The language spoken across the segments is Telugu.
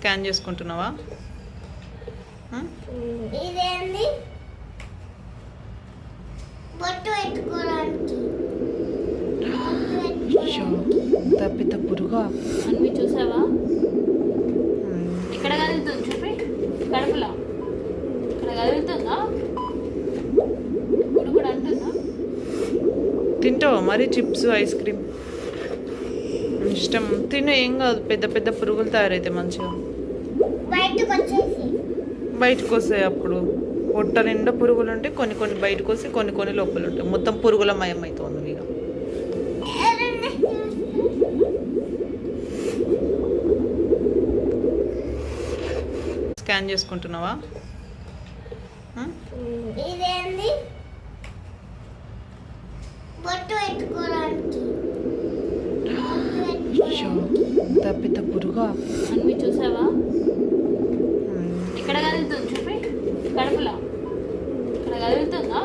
స్కాన్ చేసుకుంటున్నావా? ఇదేంది బొట్టు పెట్టుకోవడానికి పెద్ద పురుగా అన్ని చూసావా? ఇక్కడ కదులుతుంది చూపి, కడుపులో ఇక్కడ కదులుతుందా? ఇప్పుడు కూడా అంటుందా? తింటావా మరి చిప్స్ ఐస్ క్రీమ్? ఇష్టం తిను, ఏం కాదు. పెద్ద పెద్ద పురుగులు తయారైతే మంచిగా బయటకు వస్తాయి. అప్పుడు పొట్ట నిండా పురుగులు ఉంటాయి, కొన్ని కొన్ని బయటకు వస్తాయి, కొన్ని కొన్ని లోపల ఉంటాయి. మొత్తం పురుగుల మయం అవుతుంది ఇక. స్కాన్ చేసుకుంటున్నావా? ఇదేంది బొట్టు పెట్టుకోవడానికి పెద్ద పురుగా అన్ని చూసావా? ఇక్కడ కదులుతుంది చూపి, కడుపులో ఇక్కడ కదులుతుందా?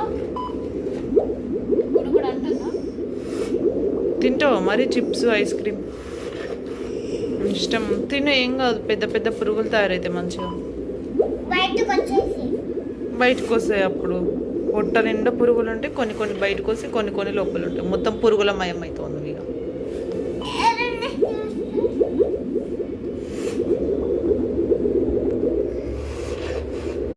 ఇప్పుడు కూడా అంటుందా? తింటావా మరి చిప్స్ ఐస్ క్రీమ్? ఇష్టం తిను, ఏం కాదు. పెద్ద పెద్ద పురుగులు తయారైతే మంచిగా బయటకు వస్తాయి. అప్పుడు పొట్ట నిండా పురుగులు ఉంటాయి, కొన్ని కొన్ని బయటకు వస్తాయి, కొన్ని కొన్ని లోపల ఉంటాయి. మొత్తం పురుగుల మయం అవుతుంది ఇక.